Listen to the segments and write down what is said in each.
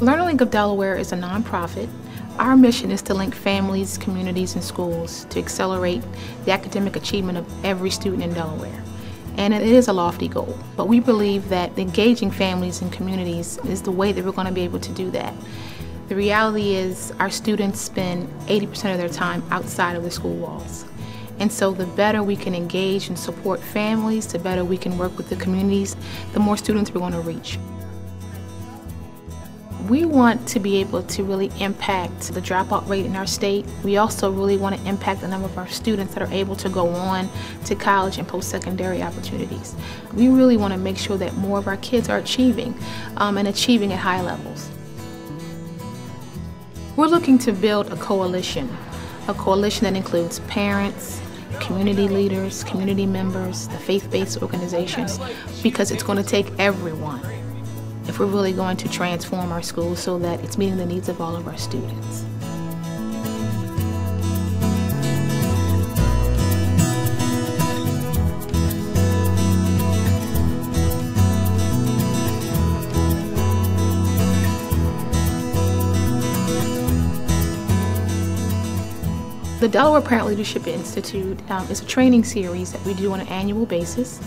Learning Link of Delaware is a nonprofit. Our mission is to link families, communities, and schools to accelerate the academic achievement of every student in Delaware. And it is a lofty goal, but we believe that engaging families and communities is the way that we're going to be able to do that. The reality is our students spend 80% of their time outside of the school walls. And so the better we can engage and support families, the better we can work with the communities, the more students we're going to reach. We want to be able to really impact the dropout rate in our state. We also really want to impact the number of our students that are able to go on to college and post-secondary opportunities. We really want to make sure that more of our kids are achieving and achieving at high levels. We're looking to build a coalition that includes parents, community leaders, community members, the faith-based organizations, because it's going to take everyone if we're really going to transform our schools so that it's meeting the needs of all of our students. The Delaware Parent Leadership Institute is a training series that we do on an annual basis.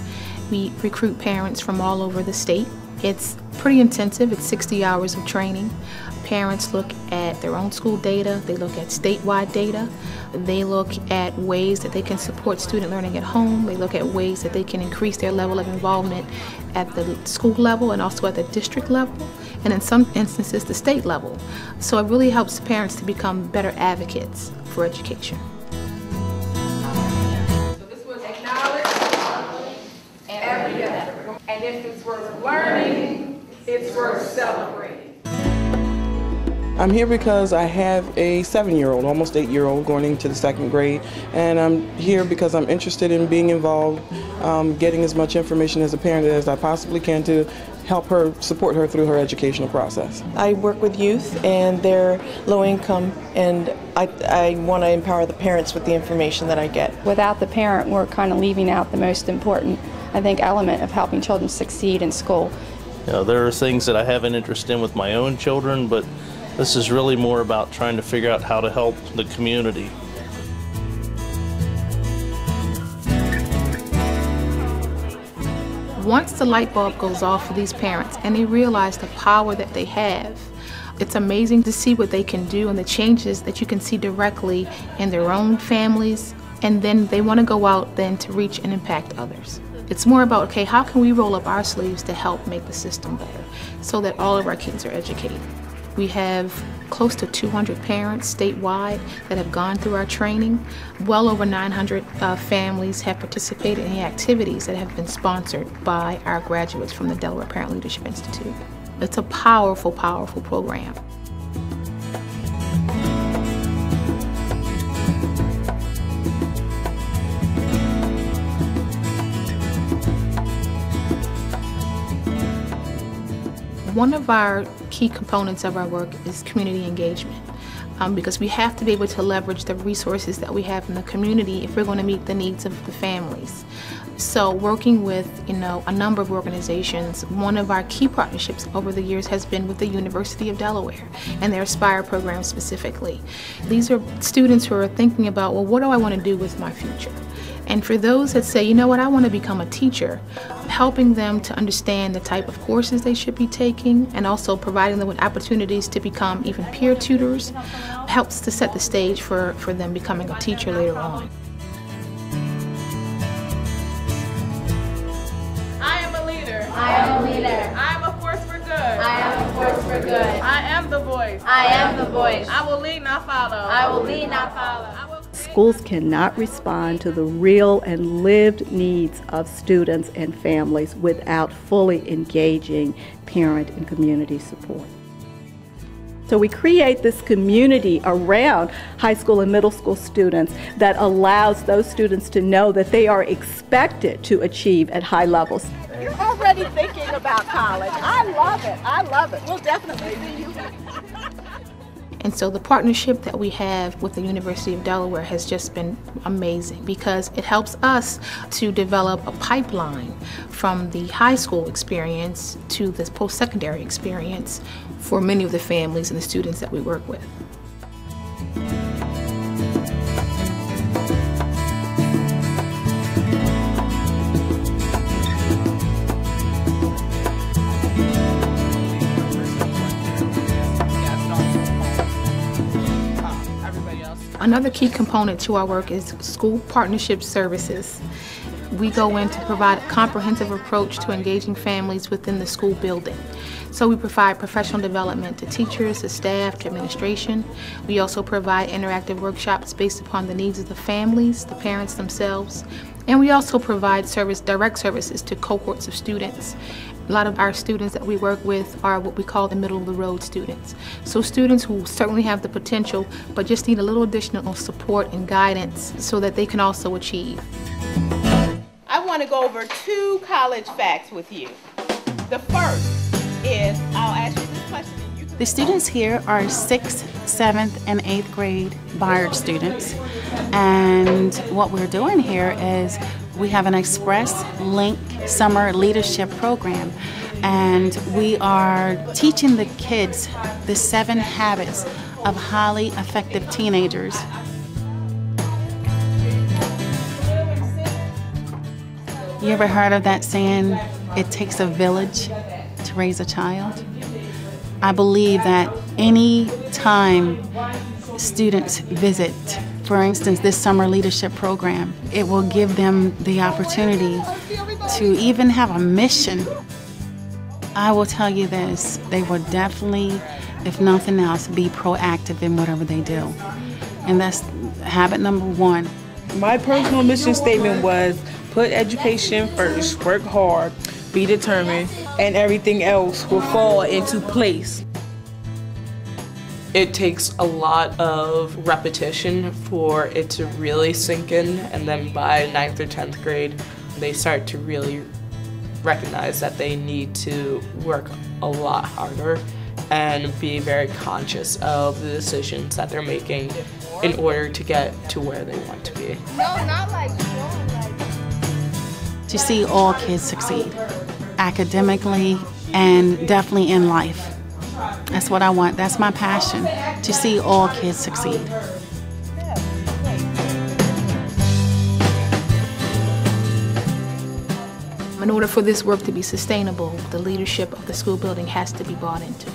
We recruit parents from all over the state. It's pretty intensive. It's 60 hours of training. Parents look at their own school data. They look at statewide data. They look at ways that they can support student learning at home. They look at ways that they can increase their level of involvement at the school level and also at the district level, and in some instances the state level. So it really helps parents to become better advocates for education. So this was acknowledge every effort. And if it's worth learning, it's worth celebrating. I'm here because I have a 7-year-old, almost 8-year-old, going into the 2nd grade, and I'm here because I'm interested in being involved, getting as much information as a parent as I possibly can to help her, support her through her educational process. I work with youth and they're low income, and I want to empower the parents with the information that I get. Without the parent, we're kind of leaving out the most important, I think, element of helping children succeed in school. You know, there are things that I have an interest in with my own children, but this is really more about trying to figure out how to help the community. Once the light bulb goes off for these parents and they realize the power that they have, it's amazing to see what they can do and the changes that you can see directly in their own families, and then they want to go out then to reach and impact others. It's more about, okay, how can we roll up our sleeves to help make the system better so that all of our kids are educated? We have close to 200 parents statewide that have gone through our training. Well over 900 families have participated in the activities that have been sponsored by our graduates from the Delaware Parent Leadership Institute. It's a powerful, powerful program. One of our key components of our work is community engagement, because we have to be able to leverage the resources that we have in the community if we're going to meet the needs of the families. So working with, a number of organizations, one of our key partnerships over the years has been with the University of Delaware and their Aspire program specifically. These are students who are thinking about, well, what do I want to do with my future? And for those that say, you know what, I want to become a teacher, helping them to understand the type of courses they should be taking and also providing them with opportunities to become even peer tutors helps to set the stage for them becoming a teacher later on. I am a leader. I am a leader. I am a force for good. I am a force for good. I am the voice. I am the voice. I will lead, not follow. I will lead, not follow. Schools cannot respond to the real and lived needs of students and families without fully engaging parent and community support. So we create this community around high school and middle school students that allows those students to know that they are expected to achieve at high levels. You're already thinking about college. I love it. I love it. We'll definitely see you. And so the partnership that we have with the University of Delaware has just been amazing because it helps us to develop a pipeline from the high school experience to this post-secondary experience for many of the families and the students that we work with. Another key component to our work is school partnership services. We go in to provide a comprehensive approach to engaging families within the school building. So we provide professional development to teachers, to staff, to administration. We also provide interactive workshops based upon the needs of the families, the parents themselves. And we also provide direct services to cohorts of students. A lot of our students that we work with are what we call the middle-of-the-road students. So students who certainly have the potential, but just need a little additional support and guidance so that they can also achieve. I want to go over 2 college facts with you. The first is, I'll ask you this question. The students here are 6th, 7th, and 8th grade Bayard students. And what we're doing here is we have an Express Link Summer Leadership Program. And we are teaching the kids the 7 habits of highly effective teenagers. You ever heard of that saying, it takes a village to raise a child? I believe that any time students visit, for instance, this summer leadership program, it will give them the opportunity to even have a mission. I will tell you this, they will definitely, if nothing else, be proactive in whatever they do. And that's habit number 1. My personal mission statement was, put education first, work hard, be determined, and everything else will fall into place. It takes a lot of repetition for it to really sink in, and then by 9th or 10th grade, they start to really recognize that they need to work a lot harder and be very conscious of the decisions that they're making in order to get to where they want to be. No, not like To see all kids succeed, academically and definitely in life. That's what I want. That's my passion, to see all kids succeed. In order for this work to be sustainable, the leadership of the school building has to be bought into.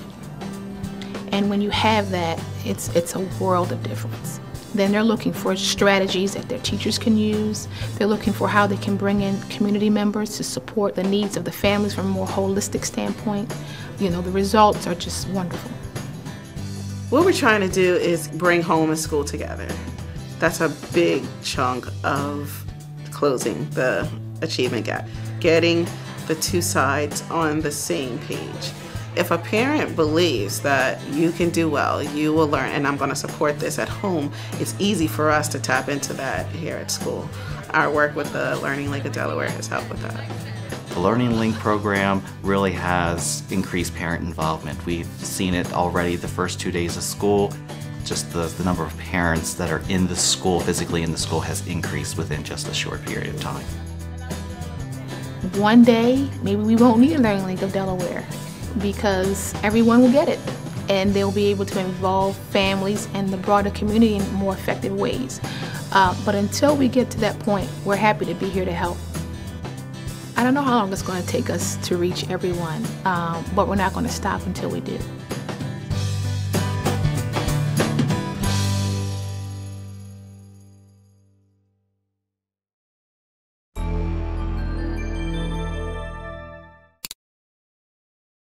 And when you have that, it's a world of difference. Then they're looking for strategies that their teachers can use. They're looking for how they can bring in community members to support the needs of the families from a more holistic standpoint. You know, the results are just wonderful. What we're trying to do is bring home and school together. That's a big chunk of closing the achievement gap, getting the 2 sides on the same page. If a parent believes that you can do well, you will learn, and I'm going to support this at home, it's easy for us to tap into that here at school. Our work with the Learning Link of Delaware has helped with that. The Learning Link program really has increased parent involvement. We've seen it already the first 2 days of school. Just the number of parents that are in the school, physically in the school, has increased within just a short period of time. One day, maybe we won't need a Learning Link of Delaware, because everyone will get it and they'll be able to involve families and the broader community in more effective ways. But until we get to that point, we're happy to be here to help. I don't know how long it's going to take us to reach everyone, but we're not going to stop until we do.